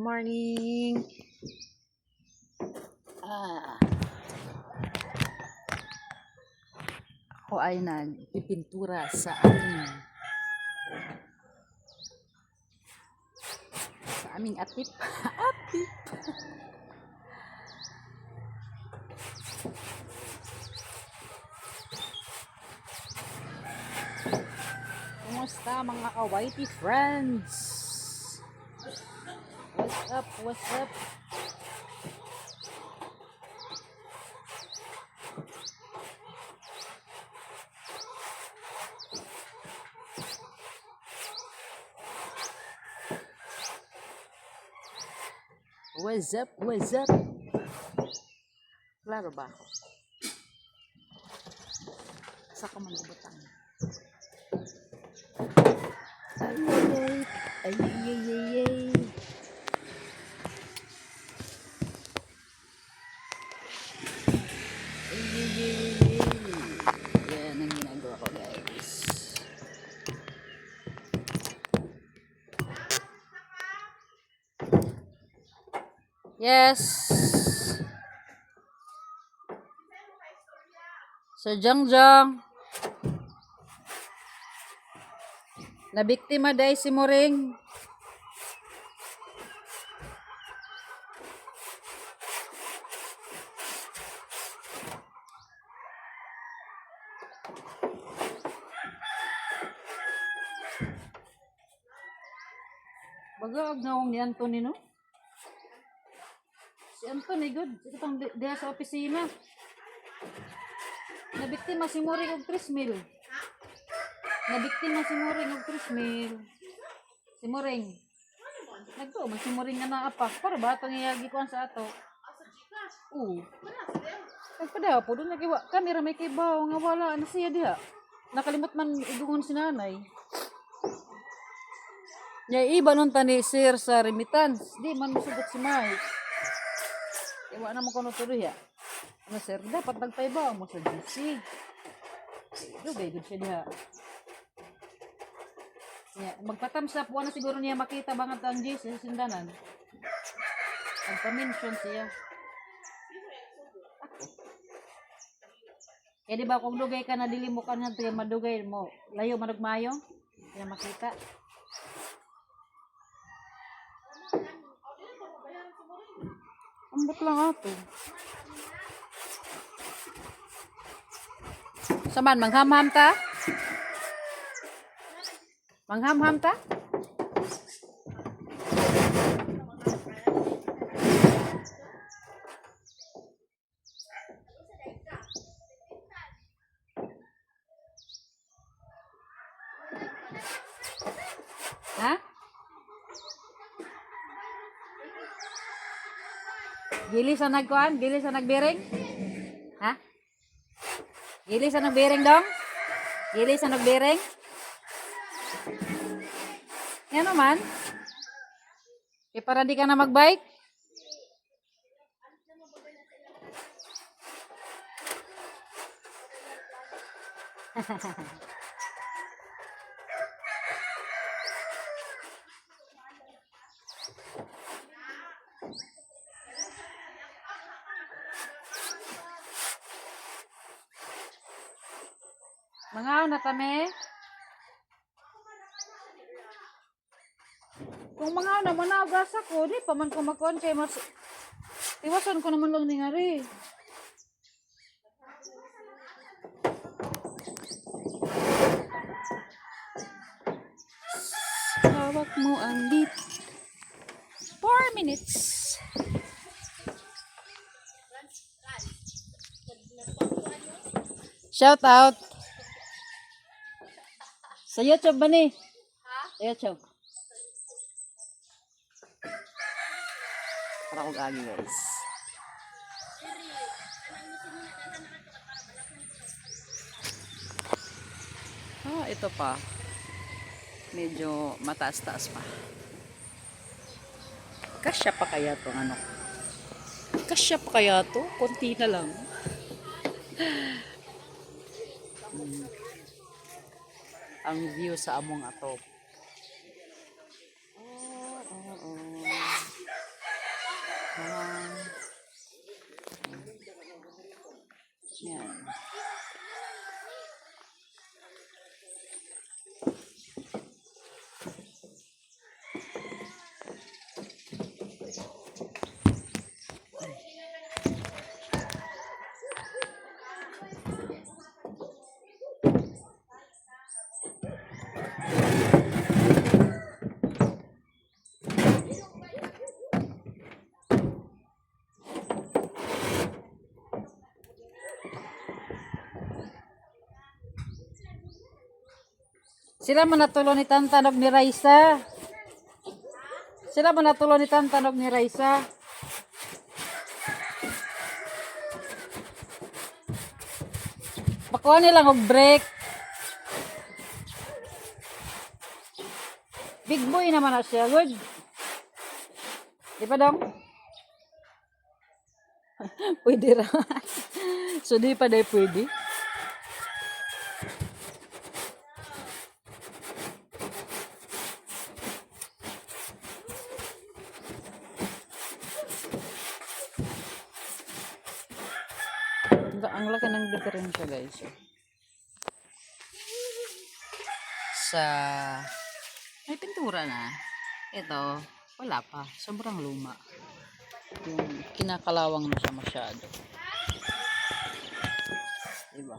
morning. Ako ay nagpipintura sa aming atip. Atip. Kumusta mga ka-whitey friends? What's up? What's up? What's up? What's up? Klaro ba ako? Sa ko man butang. Ay. Yan ang ginagawa ko, guys. Yes. Sir Jangjang. Nabiktima dahil si Moring. Baga agnawang ni Anthony, no? Si Anthony, good. Itong diha sa opisina. Nabiktima si Moring og 3,000. Nabiktima si Moring og 3,000. Si Moring. Nagtuo man si Moring nga naapa. Para ba itong iyagi ko sa ato? Oo. Nagpadaw po. Doon nagiwa. Kamera may kibaw. Nga wala. Ano siya diha? Nakalimot man igungon si nanay. Ya iba nun tani sir sa remittance. Di man musugot si Mike. Iwa na mo kono tuloy ya. Ano sir, dapat nagpaiba mo sa GC. Dugay gud siya diha. Ya, magpatamsap wala siguro niya makita bangad ang GC sa sindanan. Nagpa-mention siya. Eh di ba kung dugay ka na dili mo ka na madugay mo. Layo manugmayo. Kaya makita. Ambot lang ato. Saman, manghamham ta? Manghamham ta? Ha? Gili sa nagkuan? Gili sa nagbiring? Ha? Gili sa nagbiring dong? Gili sa nagbiring? Yan naman. E para di ka na magbike? Mga na tame. Kung mga na managas ako, di pa man ko makuan kay mas iwasan ko naman lang ni ngari. Hawak mo ang beat. 4 minutes. Shout out. Sa YouTube ba ni? Ha? Sa YouTube. Para ko gagi guys. Ito pa. Medyo mataas-taas pa. Kasya pa kaya to ano? Kasya pa kaya to? Konti na lang. Ang view sa among atop. Sila man natulo ni Tantanog ni Raisa. Sila man natulo ni Tantanog ni Raisa. Pakuha nilang og break. Big boy naman na siya. Good. Di ba dong? Pwede ra. So di pa day pwede. Ang laki ng diferensya guys. Sa may pintura na. Ito, wala pa. Sobrang luma. Yung kinakalawang na siya masyado. Diba?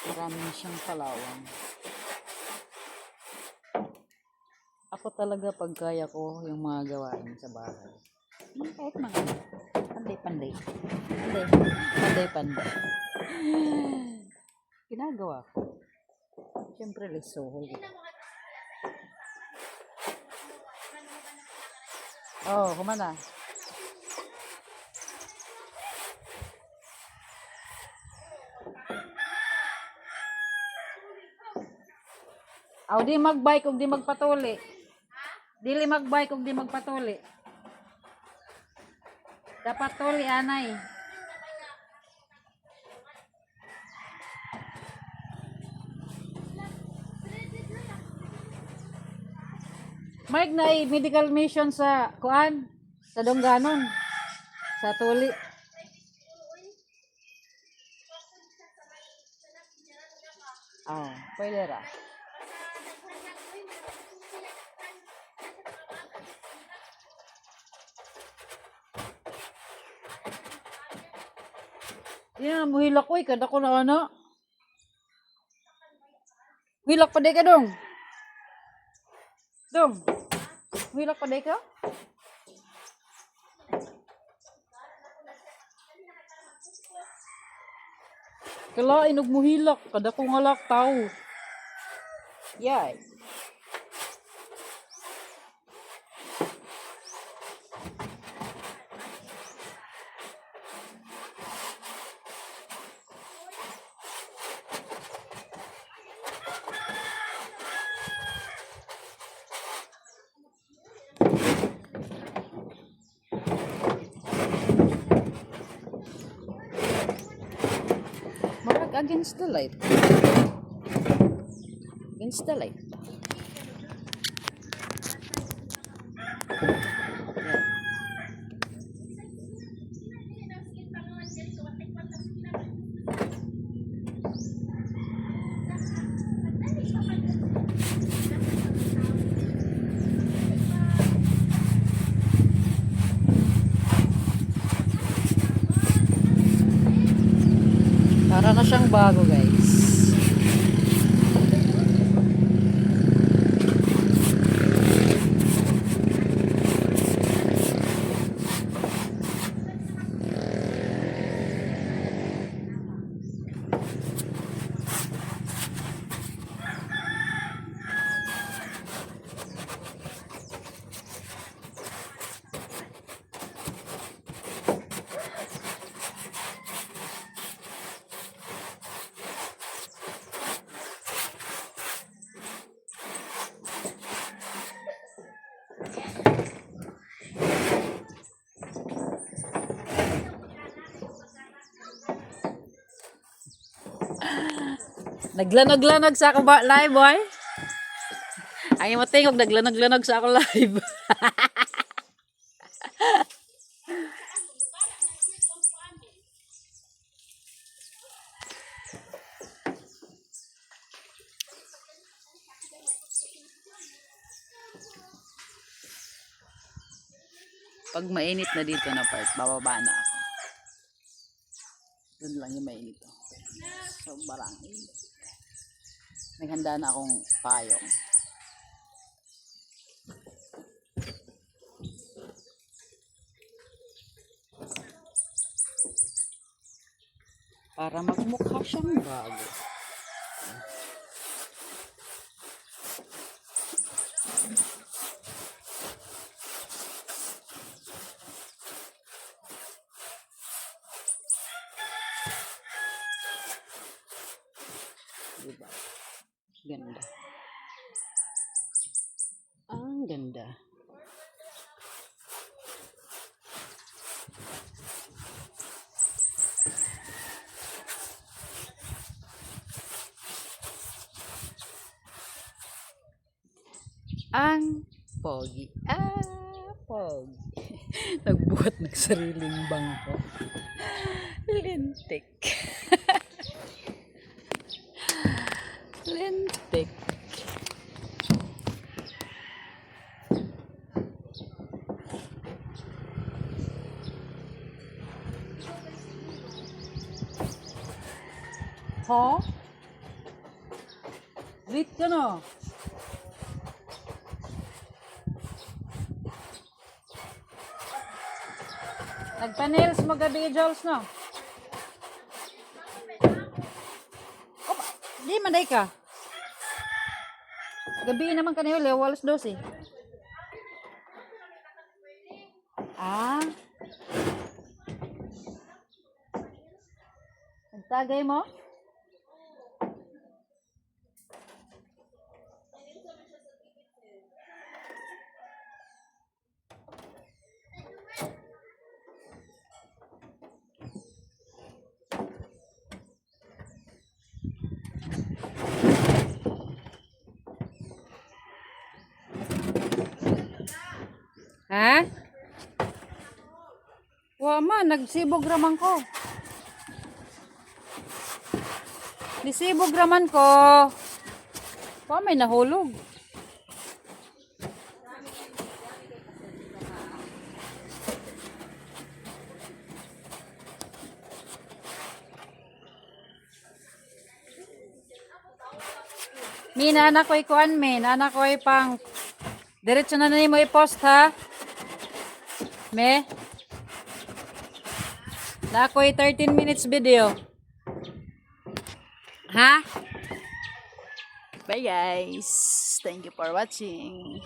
Marami siyang kalawang. Ako talaga pag kaya ko yung mga gawain sa bahay. Kahit mga panday-panday. Panday-panday. Ginagawa ko. Siyempre lisohol. Oh, kumana. Aw di magbike ug di magpatuli. Dili magbike ug di magpatuli. Dapat tuli anay. Mike na medical mission sa kuan sa Dongganon sa tuli. Oh, pwede ra. Di na muhilak ko kada ko na ano. Hilak pa day ka dong. Dong. Hilak pa day ka? Kalain og muhilak kada ko ngalak tao. Yay. Marag against the light. Against the light. Para na siyang bago guys. Naglanog-lanog sa ako ba live boy? Ay mo tingog naglanog-lanog sa ako live. Pag mainit na dito na part, bababa na ako. Doon lang yung mainit. Sobrang init. May handa na akong payong. Para magmukha siyang bago. Diba? Ganda. Ang ganda. Ang pogi. Pogi. Nagbuhat ng sariling bangko. Lintik. Lintik. Ha? Wait ka na. Nagpa-nails mo gabi, Jules, no? Oh, di manday ka. Gabi naman ka na yun, walas 12. Ah. Nagtagay mo? Ha? Wama, nagsibog raman ko. Nisibog raman ko. May nahulog. Nana ko'y kuan me, nana ko'y pang diretso na nimo i-post ha. Me. Na ko'y 13 minutes video. Ha? Bye guys. Thank you for watching.